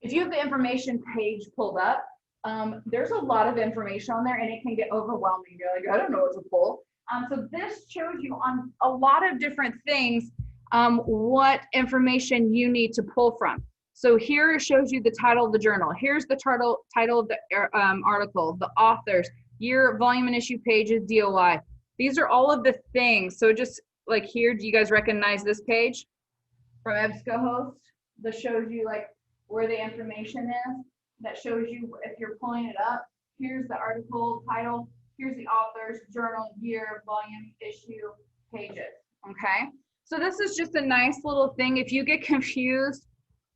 if you have the information page pulled up, there's a lot of information on there and it can get overwhelming. You're like, I don't know what to pull. So this shows you on a lot of different things what information you need to pull from. So here it shows you the title of the journal. Here's the title of the article, the authors, year, volume and issue pages, DOI. These are all of the things. So just like here, do you guys recognize this page from EBSCOhost that shows you like where the information is? That shows you if you're pulling it up. Here's the article title. Here's the authors, journal, year, volume, issue, pages. Okay. So this is just a nice little thing. If you get confused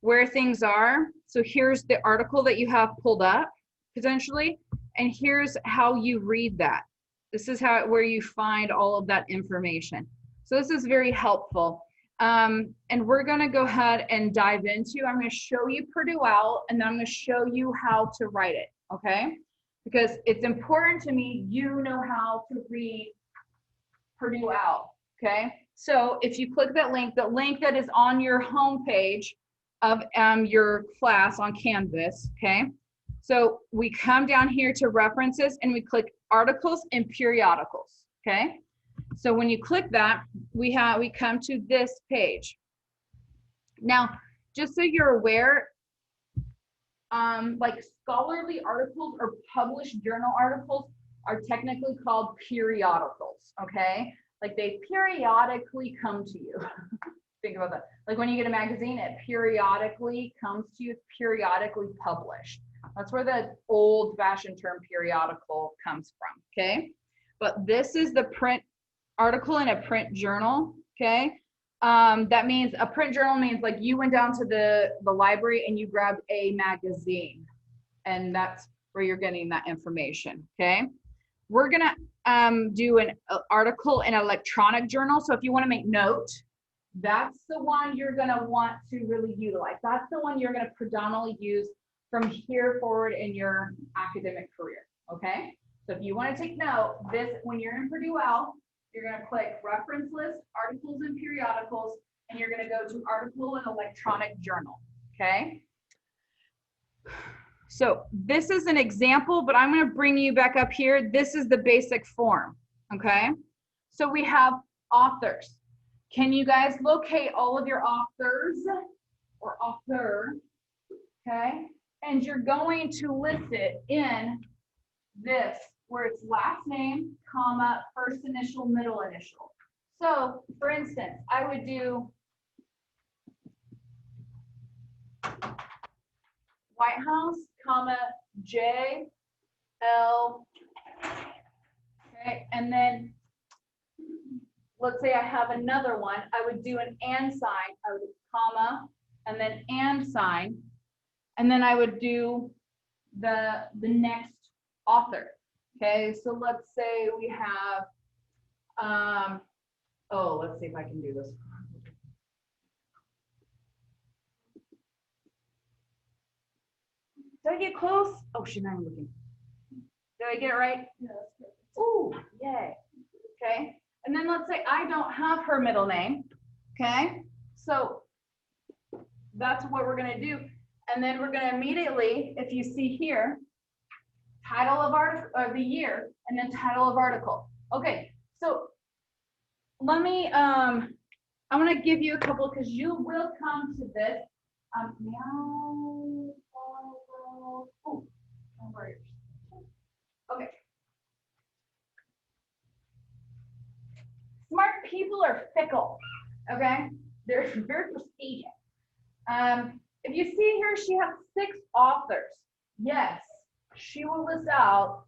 where things are, so here's the article that you have pulled up potentially, and here's how you read that. This is where you find all of that information. So this is very helpful. And we're going to go ahead and dive into, I'm going to show you Purdue OWL, and then I'm going to show you how to write it, okay? Because it's important to me you know how to read Purdue OWL, okay? So if you click that link that is on your home page of your class on Canvas, okay? So we come down here to references and we click articles and periodicals, okay? So when you click that, we come to this page. Now, just so you're aware, like scholarly articles or published journal articles are technically called periodicals, okay? Like they periodically come to you. Think about that. Like when you get a magazine, it periodically comes to you, it's periodically published. That's where the old-fashioned term periodical comes from, okay? But this is the print article in a print journal, okay? That means a print journal means like you went down to the library and you grabbed a magazine, and that's where you're getting that information, okay? We're gonna do an article in an electronic journal. So if you wanna make note, that's the one you're gonna want to really utilize. That's the one you're gonna predominantly use from here forward in your academic career, okay? So if you wanna take note, when you're in Purdue OWL, you're going to click reference list, articles and periodicals, and you're going to go to article and electronic journal, okay? So this is an example, but I'm going to bring you back up here. This is the basic form, okay? So we have authors. Can you guys locate all of your authors or author, okay? And you're going to list it in this, where it's last name, comma, first initial, middle initial. So for instance, I would do Whitehouse, comma, J, L, okay, and then let's say I have another one, I would do an and sign, I would do comma, and then and sign, and then I would do the next author. Okay, so let's say we have, let's see if I can do this. Did I get close? Oh, shit, I'm looking. Did I get it right? Yes. Ooh, yay. Okay, and then let's say I don't have her middle name. Okay, so that's what we're gonna do. And then we're gonna immediately, if you see here, title of the year, and then title of article. Okay, so let me, I'm gonna give you a couple because you will come to this. Okay. Smart people are fickle, okay? They're very prestigious. If you see here, she has 6 authors. Yes, she will list out,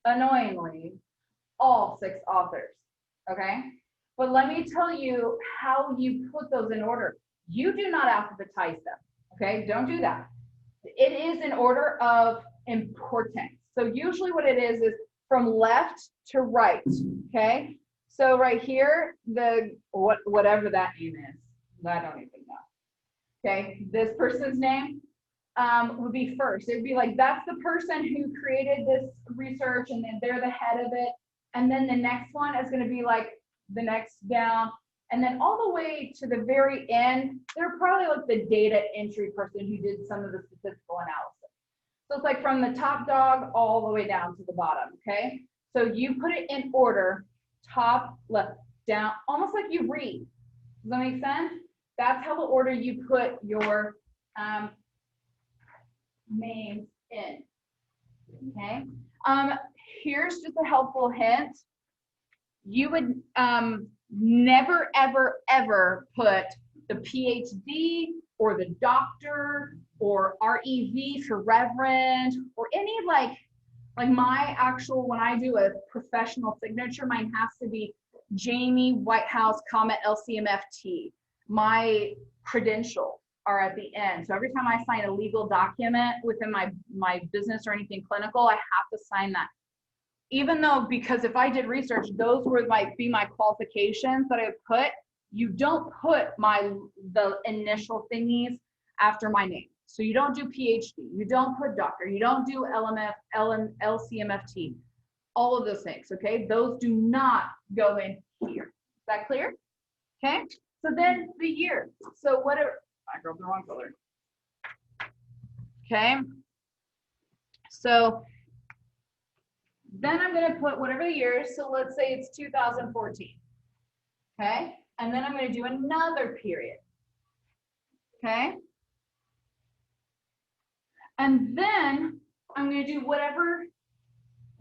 annoyingly, all 6 authors, okay? But let me tell you how you put those in order. You do not alphabetize them, okay? Don't do that. It is in order of importance. So usually what it is from left to right, okay? So right here, whatever that name is, I don't even know, okay? This person's name would be first. It would be like, that's the person who created this research and then they're the head of it. And then the next one is gonna be like the next down, And then all the way to the very end, they're probably like the data entry person who did some of the statistical analysis. So it's like from the top dog all the way down to the bottom, okay? So you put it in order, top, left, down, almost like you read. Does that make sense? That's how the order you put your names in, okay? Here's just a helpful hint. You would never, ever, ever put the PhD or the doctor or REV for reverend or any like my actual, when I do a professional signature, mine has to be Jamie Whitehouse, LCMFT. My credentials are at the end. So every time I sign a legal document within my business or anything clinical, I have to sign that. Even though, because if I did research, those might be my qualifications that I put, you don't put the initial thingies after my name. So you don't do PhD, you don't put doctor, you don't do LCMFT, all of those things, okay? Those do not go in here. Is that clear? Okay, so then the year. So whatever, I grabbed the wrong color. Okay, so then I'm gonna put whatever the year is, so let's say it's 2014, okay? And then I'm gonna do another period, okay? And then I'm gonna do whatever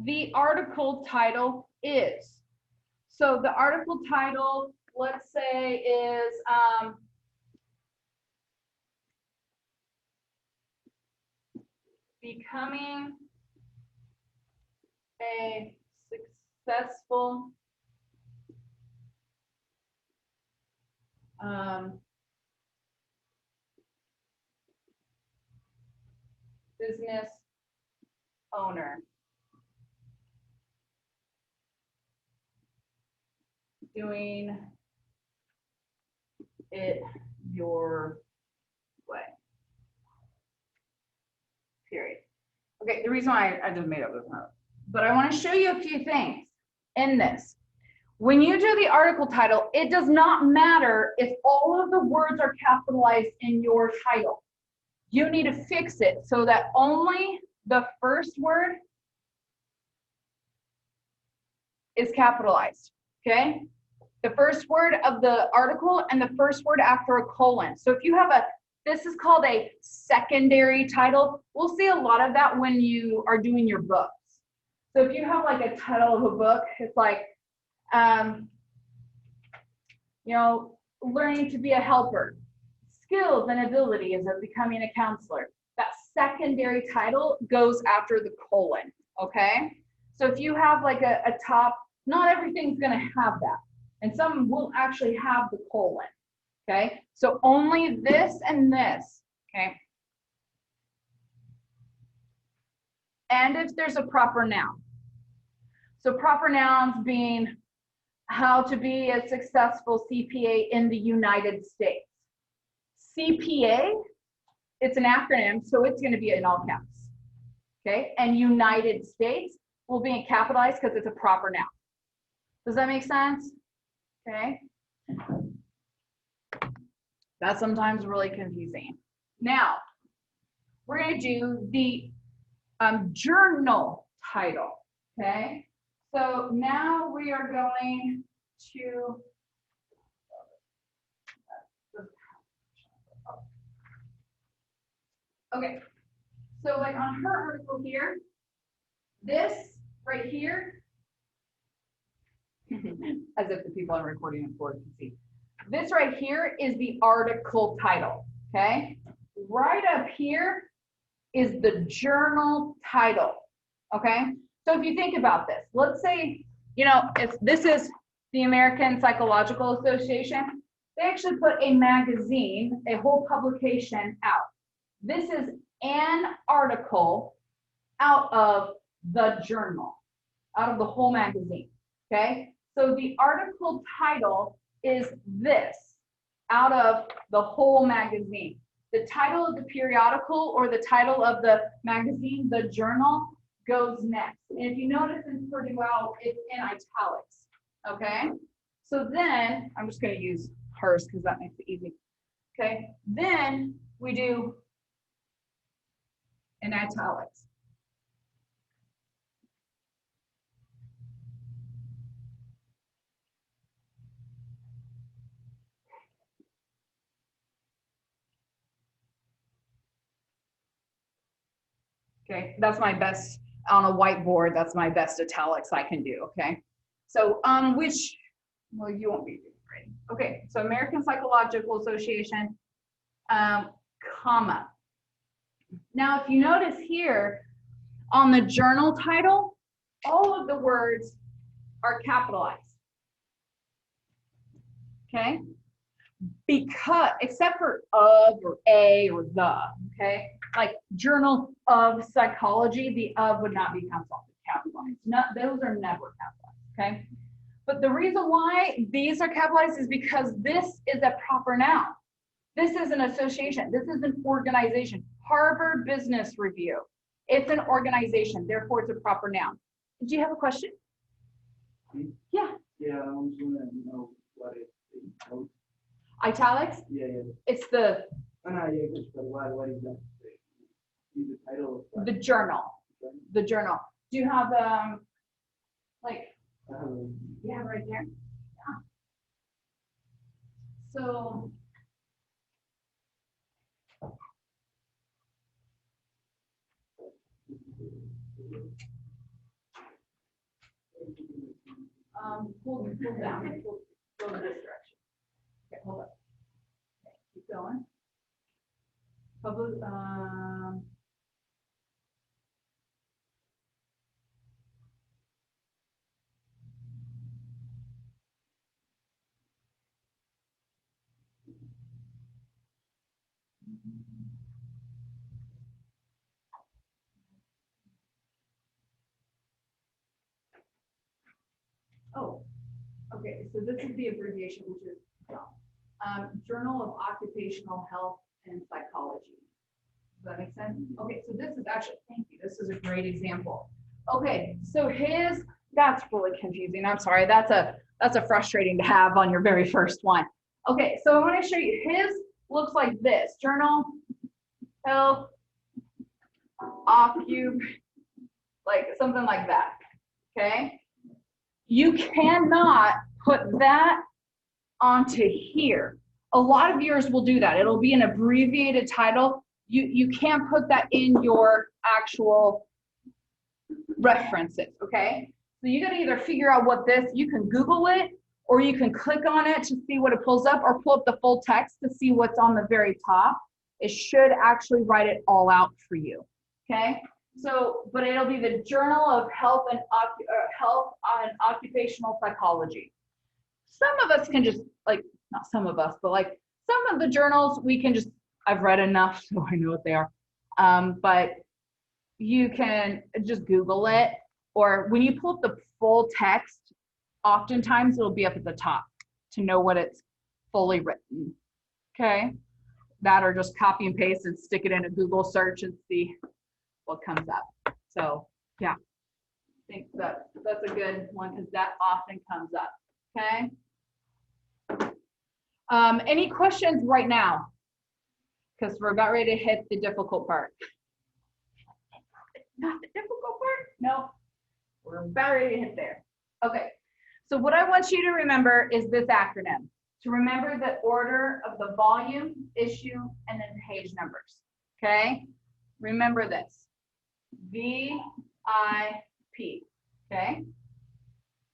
the article title is. So the article title, let's say is, becoming a successful business owner. Doing it your way. Period. Okay, the reason why I just made up this note, but I want to show you a few things in this. When you do the article title, it does not matter if all of the words are capitalized in your title. You need to fix it so that only the first word is capitalized, okay? The first word of the article and the first word after a colon. So if you have this is called a secondary title. We'll see a lot of that when you are doing your books. So if you have like a title of a book, it's like, you know, learning to be a helper, skills and abilities of becoming a counselor. That secondary title goes after the colon, okay? So if you have like a top, not everything's gonna have that. And some will actually have the colon, okay? So only this and this, okay? And if there's a proper noun. So proper nouns being how to be a successful CPA in the United States. CPA, it's an acronym, so it's gonna be in all caps, okay? And United States will be in capitalized because it's a proper noun. Does that make sense? Okay. That's sometimes really confusing. Now, we're going to do the journal title, okay? So now we are going to, okay, so like on her article here, this right here, as if the people I'm recording it for can see. This right here is the article title, okay? Right up here is the journal title, okay? So if you think about this, let's say, you know, if this is the American Psychological Association, they actually put a magazine, a whole publication out. This is an article out of the journal, out of the whole magazine, okay? So the article title is this, out of the whole magazine. The title of the periodical or the title of the magazine, the journal, goes next. And if you notice in Purdue, it's in italics, okay? So then, I'm just going to use hers because that makes it easy. Okay, then we do in italics. Okay, that's my best on a whiteboard. That's my best italics I can do. Okay, so which, well, you won't be doing great. Okay, so American Psychological Association, comma. Now, if you notice here on the journal title, all of the words are capitalized. Okay, because except for of or a or the, okay, like Journal of Psychology, the of would not be capitalized. No, those are never capitalized. Okay, but the reason why these are capitalized is because this is a proper noun. This is an association. This is an organization. Harvard Business Review. It's an organization, therefore it's a proper noun. Do you have a question? Yeah. Yeah, I was gonna know what it is. Italics? Yeah, yeah. It's the Yeah, but why is that? The title of the journal. The journal. Do you have like you have right there? Yeah. So pull down, go in this direction. Okay, hold up. Okay, keep going. Public, oh, okay, so this is the abbreviation, which is Journal of Occupational Health and Psychology. Does that make sense? Okay, so this is actually, thank you, this is a great example. Okay, so that's really confusing. I'm sorry, that's a frustrating to have on your very first one. Okay, so I want to show you, his looks like this, Journal Health like something like that, okay? You cannot put that onto here. A lot of yours will do that. It'll be an abbreviated title. You can't put that in your actual references, okay? So you gotta either figure out what you can Google it, or you can click on it to see what it pulls up, or pull up the full text to see what's on the very top. It should actually write it all out for you, okay? So, but it'll be the Journal of Health and Occupational Psychology. Some of us can just, like, not some of us, but like some of the journals, we can just, I've read enough, so I know what they are. But you can just Google it, or when you pull up the full text, oftentimes it'll be up at the top to know what it's fully written, okay? That, or just copy and paste and stick it in a Google search and see what comes up. So yeah, I think that's a good one because that often comes up, okay? Any questions right now? Because we're about ready to hit the difficult part. Not the difficult part? No, we're about ready to hit there. Okay, so what I want you to remember is this acronym. To remember the order of the volume, issue, and then page numbers, okay? Remember this, VIP, okay?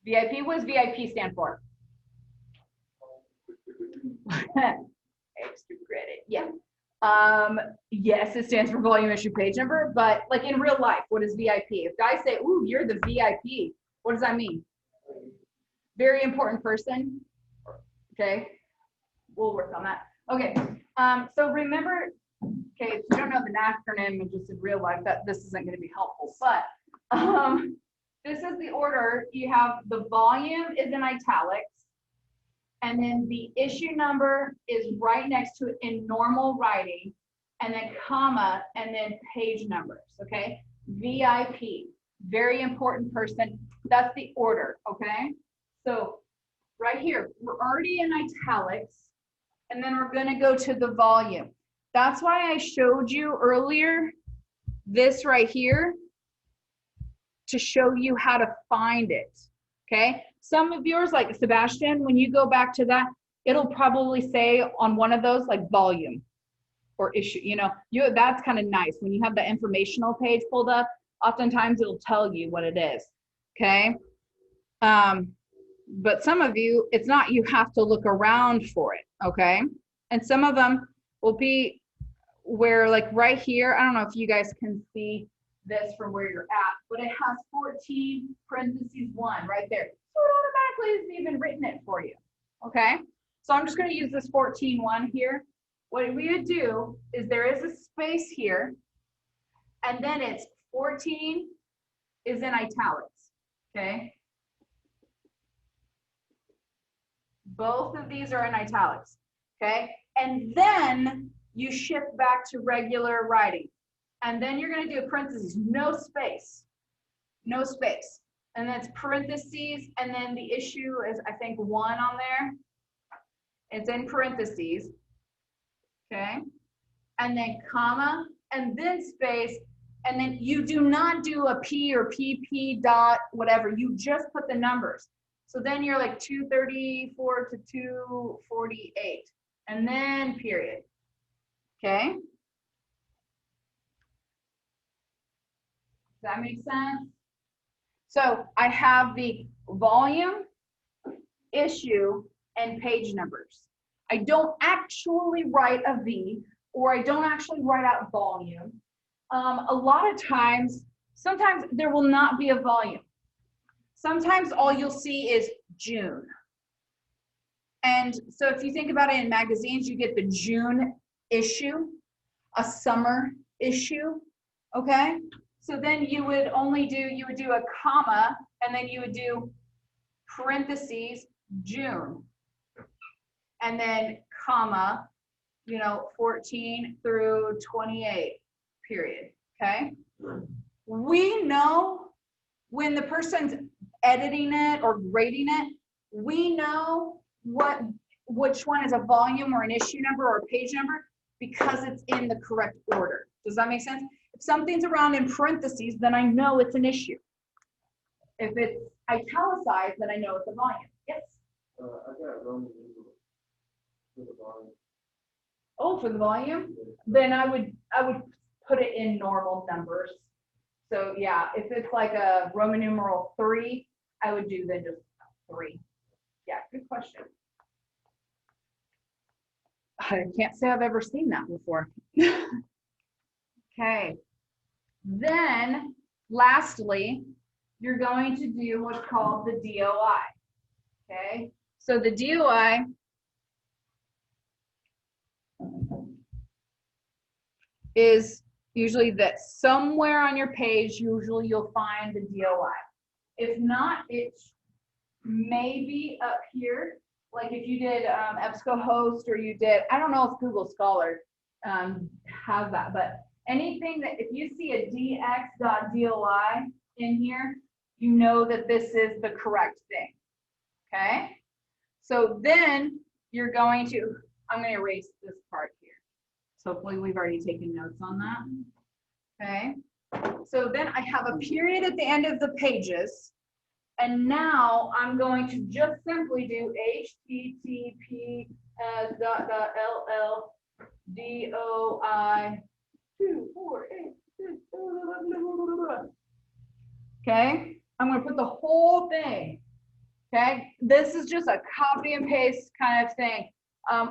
VIP, what does VIP stand for? Extra credit, yeah. Yes, it stands for volume, issue, page number, but like in real life, what is VIP? If guys say, ooh, you're the VIP, what does that mean? Very important person, okay? We'll work on that. Okay, so remember, okay, if you don't know the acronym and just in real life, that this isn't gonna be helpful, but this is the order. You have the volume is in italics, and then the issue number is right next to it in normal writing, and then comma, and then page numbers, okay? VIP, very important person. That's the order, okay? So right here, we're already in italics, and then we're gonna go to the volume. That's why I showed you earlier this right here to show you how to find it, okay? Some of yours, like Sebastian, when you go back to that, it'll probably say on one of those like volume or issue, that's kind of nice. When you have the informational page pulled up, oftentimes it'll tell you what it is, okay? But some of you, it's not, you have to look around for it, okay? And some of them will be where like right here, I don't know if you guys can see this from where you're at, but it has 14 parentheses 1 right there. So it automatically has even written it for you, okay? So I'm just gonna use this 14.1 here. What we would do is there is a space here, and then it's 14 is in italics, okay? Both of these are in italics, okay? And then you shift back to regular writing. And then you're gonna do parentheses, no space, no space. And that's parentheses, and then the issue is, I think, 1 on there. It's in parentheses, okay? And then comma, and then space, and then you do not do a P or PP dot, whatever, you just put the numbers. So then you're like 234 to 248, and then period, okay? Does that make sense? So I have the volume, issue, and page numbers. I don't actually write a V, or I don't actually write out volume. A lot of times, sometimes there will not be a volume. Sometimes all you'll see is June. And so if you think about it in magazines, you get the June issue, a summer issue, okay? So then you would do a comma, and then you would do parentheses, June. And then comma, 14 through 28, period, okay? We know when the person's editing it or grading it, we know which one is a volume or an issue number or a page number because it's in the correct order. Does that make sense? If something's around in parentheses, then I know it's an issue. If it's italicized, then I know it's a volume. Yes? I got Roman numerals for the volume. Oh, for the volume? Then I would put it in normal numbers. So yeah, if it's like a Roman numeral 3, I would do then just 3. Yeah, good question. I can't say I've ever seen that before. Okay. Then lastly, you're going to do what's called the DOI. Okay. So the DOI is usually that somewhere on your page, usually you'll find the DOI. If not, it may be up here. Like if you did EBSCOhost, or you did, I don't know if Google Scholar has that, but anything that, if you see a dx.doi in here, you know that this is the correct thing, okay? So then you're going to, I'm going to erase this part here. So hopefully we've already taken notes on that, okay? So then I have a period at the end of the pages, and now I'm going to just simply do HTTPS .ll.doi 248. Okay, I'm going to put the whole thing. Okay, this is just a copy and paste kind of thing.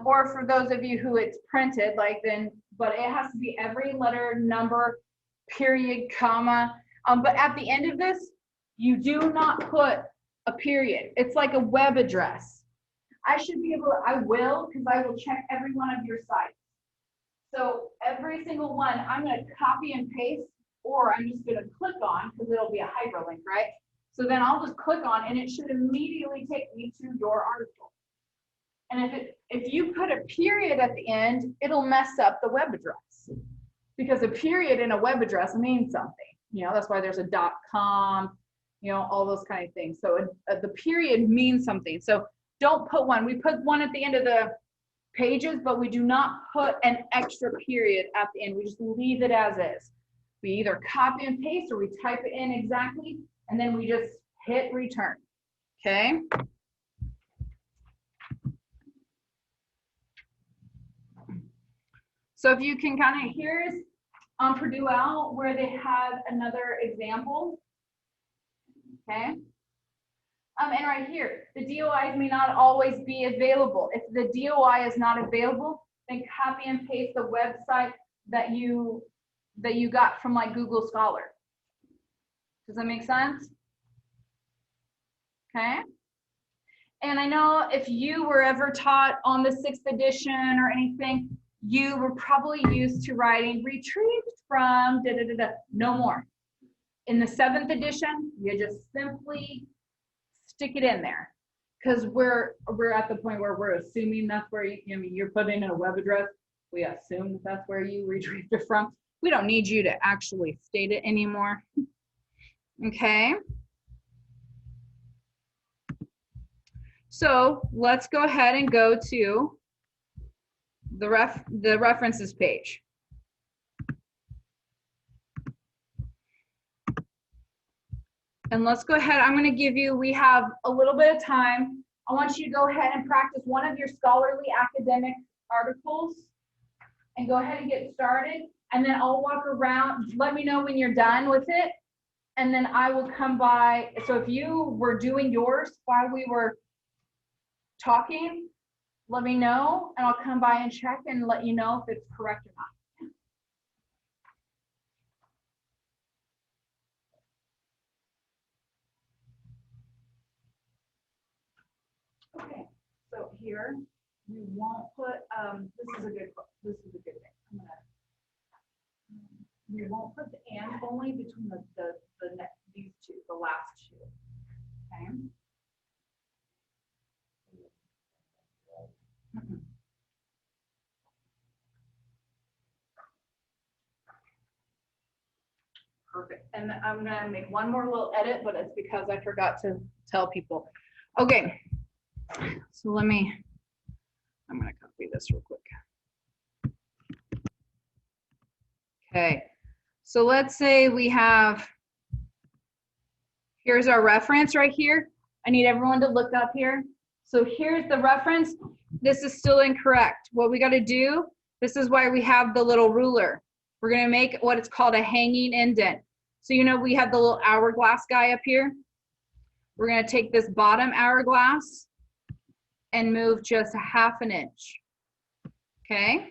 Or for those of you who it's printed, like then, but it has to be every letter, number, period, comma. But at the end of this, you do not put a period. It's like a web address. I should be able to, I will, because I will check every one of your sites. So every single one, I'm going to copy and paste, or I'm just going to click on, because it'll be a hyperlink, right? So then I'll just click on, and it should immediately take me to your article. And if you put a period at the end, it'll mess up the web address, because a period in a web address means something. That's why there's a .com, all those kind of things. So the period means something. So don't put one. We put one at the end of the pages, but we do not put an extra period at the end. We just leave it as is. We either copy and paste or we type it in exactly, and then we just hit return, okay? So if you can kind of, here's on Purdue Owl where they have another example, okay? And right here, the DOIs may not always be available. If the DOI is not available, then copy and paste the website that you got from like Google Scholar. Does that make sense? Okay. And I know if you were ever taught on the 6th edition or anything, you were probably used to writing retrieved from da da da da. No more. In the 7th edition, you just simply stick it in there, because we're at the point where we're assuming that's where you're putting in a web address. We assume that that's where you retrieved it from. We don't need you to actually state it anymore. Okay. So let's go ahead and go to the references page. And let's go ahead. I'm going to give you, we have a little bit of time. I want you to go ahead and practice one of your scholarly academic articles and go ahead and get started. And then I'll walk around. Let me know when you're done with it. And then I will come by. So if you were doing yours while we were talking, let me know and I'll come by and check and let you know if it's correct or not. Okay, so here we won't put, this is a good thing. We won't put the and only between these two, the last two. Okay. Perfect. And I'm gonna make one more little edit, but it's because I forgot to tell people. Okay. So I'm gonna copy this real quick. Okay. So let's say we have, here's our reference right here. I need everyone to look up here. So here's the reference. This is still incorrect. What we got to do, this is why we have the little ruler. We're going to make what it's called a hanging indent. So we have the little hourglass guy up here. We're going to take this bottom hourglass and move just 1/2 inch. Okay?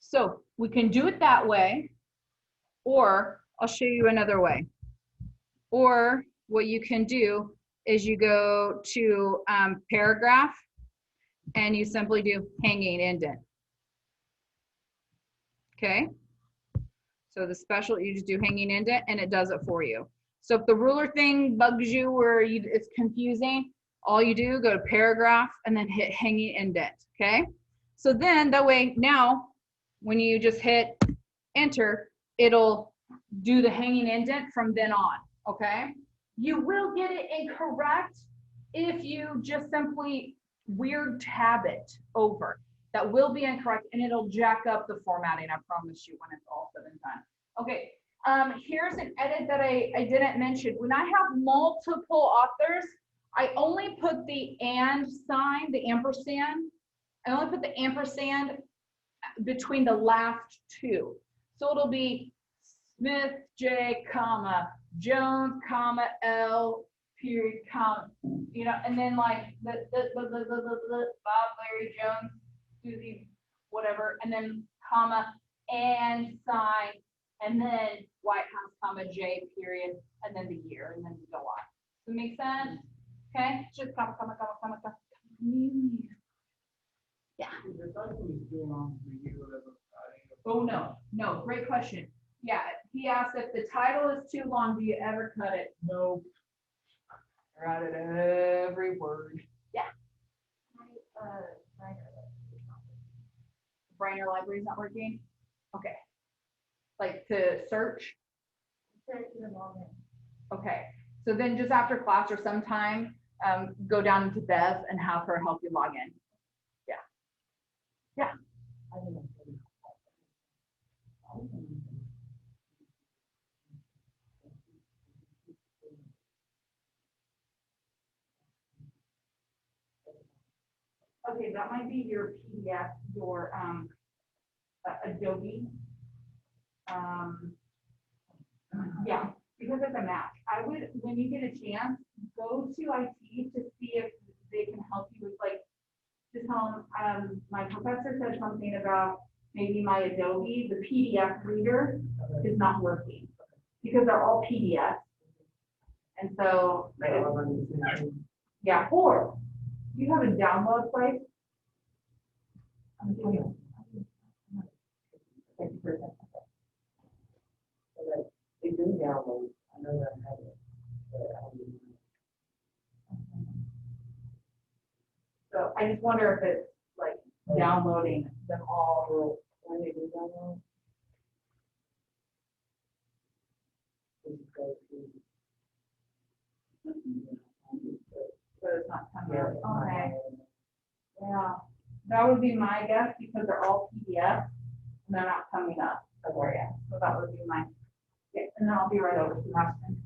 So we can do it that way, or I'll show you another way. Or what you can do is you go to paragraph and you simply do hanging indent. Okay? So the special, you just do hanging indent and it does it for you. So if the ruler thing bugs you or it's confusing, all you do, go to paragraph and then hit hanging indent. Okay? So then that way now, when you just hit enter, it'll do the hanging indent from then on. Okay? You will get it incorrect if you just simply weird tab it over. That will be incorrect and it'll jack up the formatting, I promise you, when it's all said and done. Okay, here's an edit that I didn't mention. When I have multiple authors, I only put the and sign, the ampersand. I only put the ampersand between the last two. So it'll be Smith, J, comma, Jones, comma, L, period, comma, and then like Bob, Larry, Jones, Susie, whatever, and then comma, and sign, and then White House, comma, J, period, and then the year, and then go on. Does it make sense? Okay, just comma, comma, comma, comma, comma. Yeah. Oh, no, great question. Yeah, he asked if the title is too long, do you ever cut it? No. Write it every word. Yeah. Brainer library is not working? Okay. Like to search? Okay. So then just after class or sometime, go down to Bev and have her help you log in. Okay, that might be your PDF, your Adobe. Yeah, because it's a Mac. I would, when you get a chance, go to IT to see if they can help you with like, to tell them, my professor said something about maybe my Adobe, the PDF reader is not working because they're all PDF. And so, yeah, or you have a download place. I'm doing it. Thank you for that. So that they do download, I know that I have it, but I don't know. So I just wonder if it's like downloading them all. Well, when they do download, they just go to. But it's not coming Yeah, up. Okay, yeah, that would be my guess because they're all PDF and they're not coming up somewhere yet. So that would be my, yeah, and then I'll be right over to Austin.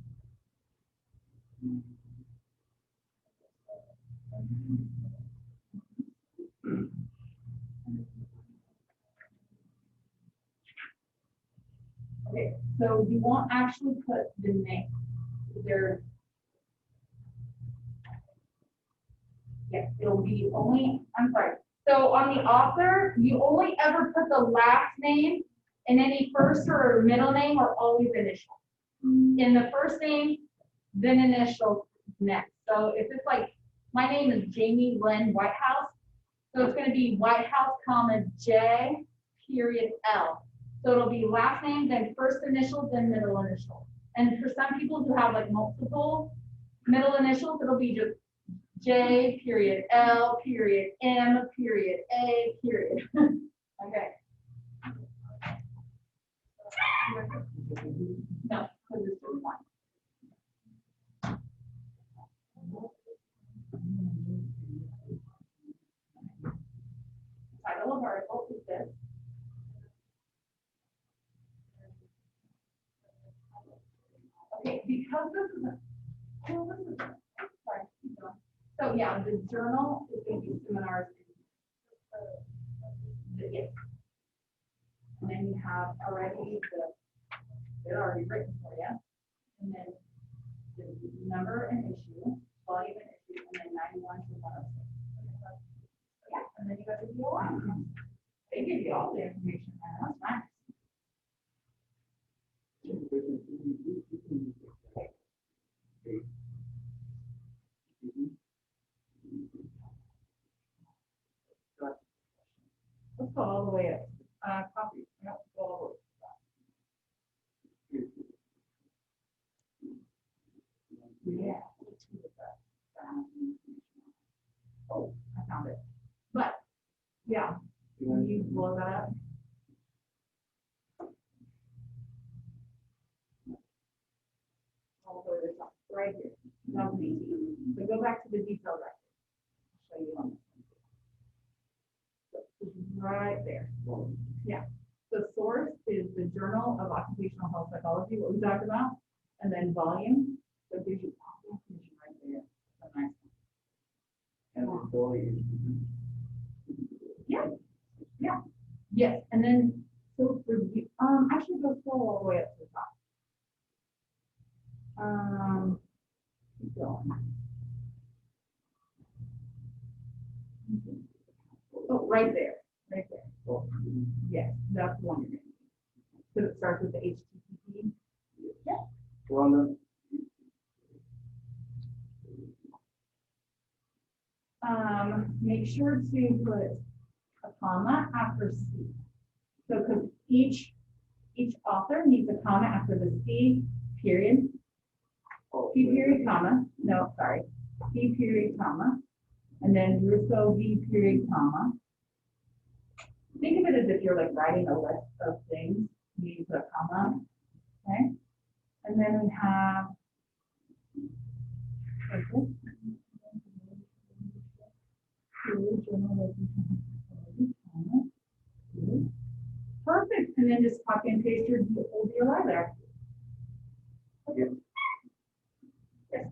Okay, so you won't actually put the name. There. Yeah, it'll be only, I'm sorry. So on the author, you only ever put the last name and any first or middle name or always initial. In the first name, then initial next. So if it's like, my name is Jamie Lynn Whitehouse, so it's gonna be Whitehouse, comma, J, period, L. So it'll be last name, then first initial, then middle initial. And for some people who have like multiple middle initials, it'll be just J, period, L, period, M, period, A, period. Okay. No, because it's just one. Title of article is this. Okay, because this is a, sorry, keep going. So yeah, the journal is going to be seminars. Yes. And then you have already they're already written for you. And then the number and issue, volume and issue, and then 91 to 106. Yeah, and then you got the DOI. They give you all the information, and that's nice. Let's go all the way up. Copy. Yep, go all the way up. Yeah. Oh, I found it. But, yeah, when you blow that up. All the way to the top, right here, 2018. So go back to the detail record. I'll show you on this one. So it's right there. Yeah. The source is the Journal of Occupational Health Psychology, what we talked about, and then volume. So it gives you all the information right there. That's nice. And the volume. Yeah. Yeah. Yes. And then so for you, actually go scroll all the way up to the top. Keep going. Oh, right there. Right there. Yes, that's the one you're going to need. So it starts with the HTTP. Yeah. Well, Make sure to put a comma after C. So because each author needs a comma after the C period. C period, comma. No, sorry. C period, comma. And then Russo V period, comma. Think of it as if you're like writing a list of things. You need to put a comma. Okay. And then we have just copy and paste your old DOI there. Okay. Yes.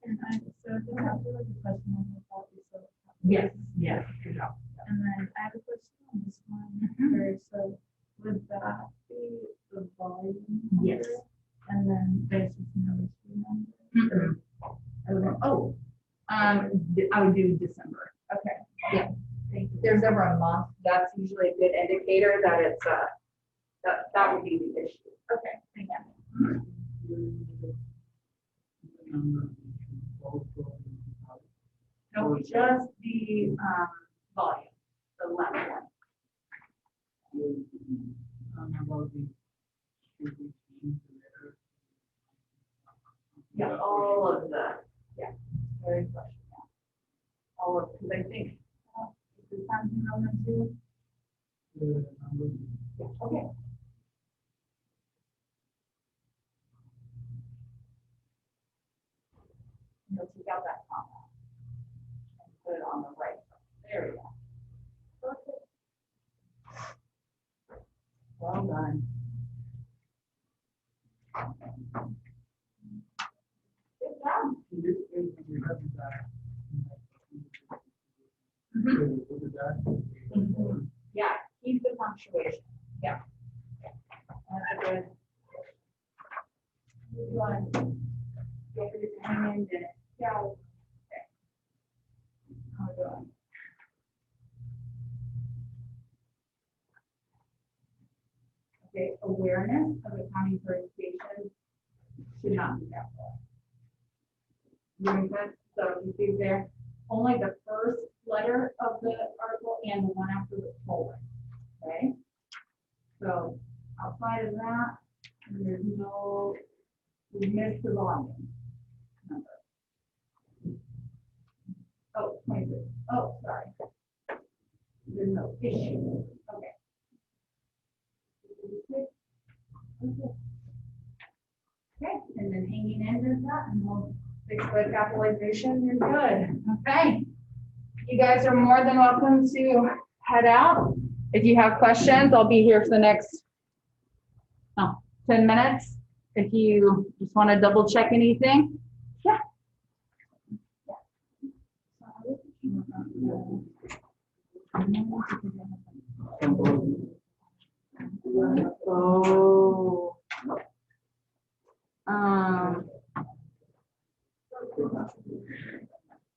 And I, so I think I have like a question on the policy, so. Yes, yes, good job. And then I have a question on this one. Okay, so would that be the volume? Yes. number? And then there's just no issue number? I would, oh, I would do December. Okay. Yeah. Thank you. There's over a month, that's usually a good indicator that it's, that would be the issue. Okay, thank you. No, just the, volume, the left one. Yeah, all of the, Very question, yeah. All of, because I think, is the something on them too? Yeah, okay. You'll take out that comma. And put it on the right. There we go. Perfect. Well done. Good job. Yeah, keep the punctuation. Yeah. That's good. You want to go for your hand and yeah. Okay. How we doing? Okay, awareness of accounting for education should not be that way. Doing that, so you see there, only the first letter of the article and the one after the colon, okay? So outside of that, there's no, we missed the volume number. Oh, 23. Oh, sorry. There's no issue, okay. Okay, and then hanging end is that, and we'll fix the capitalization, you're good, okay? You guys are more than welcome to head out. If you have questions, I'll be here for the next 10 minutes. If you just want to double check anything, yeah. Oh.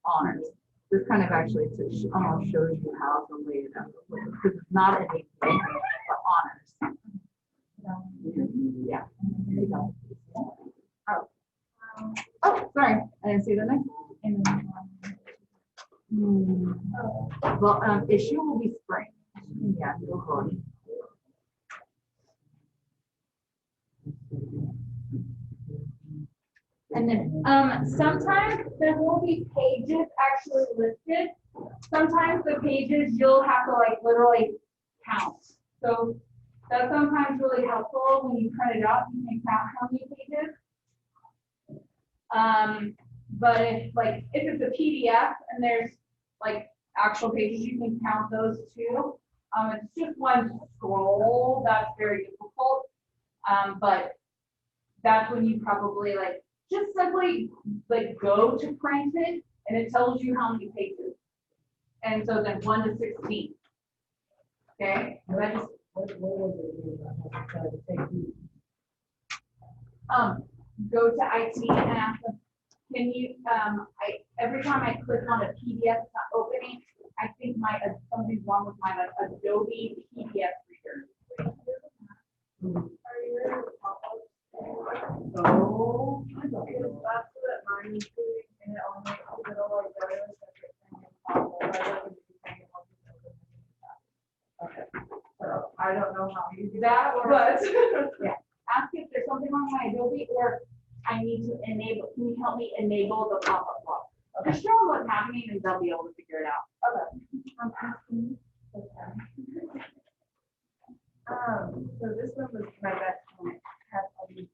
Honors. This kind of actually almost shows you how to lay it out. Because it's not an AP, but honors. Yeah. There you go. Oh, sorry. I didn't see the next one. Well, issue will be spring. Yeah, go ahead. And then sometimes there will be pages actually listed. Sometimes the pages you'll have to like literally count. So that's sometimes really helpful when you print it out. You can count how many pages. But if it's a PDF and there's like actual pages, you can count those too. It's just one scroll that's very difficult. But that's when you probably just simply go to print it and it tells you how many pages. And so then 1 to 16. Okay. And I just, go to IT and ask them, can you, every time I click on a PDF it's not opening, I think something's wrong with my Adobe PDF reader. Oh, I don't know. That's what mine is doing, and it only makes it all okay. So I don't know how you do that, but yeah. Ask if there's something wrong with my Adobe, or I need to enable. Can you help me enable the pop-up block? Okay. Just show them what's happening, and they'll be able to figure it out. Okay. I'm asking. Okay. So this one was my best one. It has all these.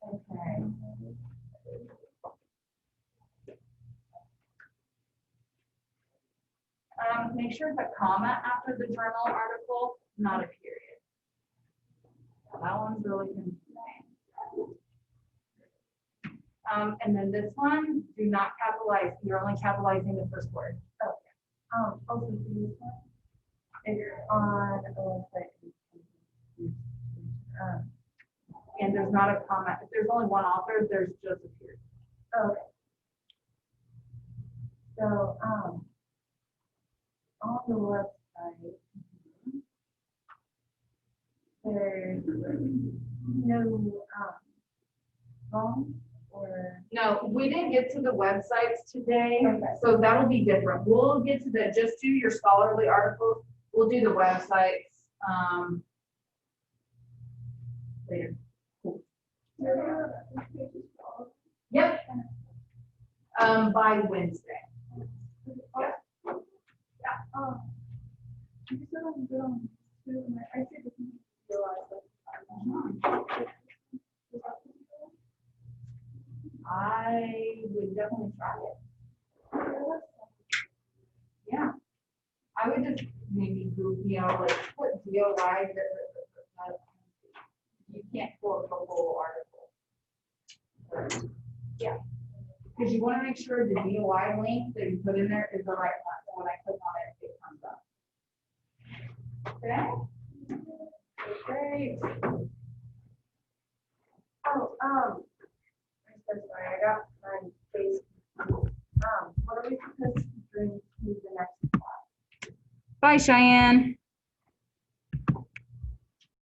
Okay. Make sure it's a comma after the journal article, not a period. That one's really confusing. And then this one, do not capitalize, you're only capitalizing the first word. Also, for this one, if you're on a website. And there's not a comma, if there's only one author, there's just a period. Okay. So, on the website, there's no, phone or. No, we didn't get to the websites today, Okay. so that'll be different. We'll get to the, just do your scholarly articles. We'll do the websites, later. Yep. By Wednesday. I would definitely try it. Yeah. I would just maybe group, like put DOI, you can't pull up the whole article. Yeah. Because you want to make sure the DOI link that you put in there is the right one. So when I click on it, it comes up. Okay. Great. Oh, I'm so sorry, I got my face. What are we supposed to bring to the next class? Bye, Cheyenne.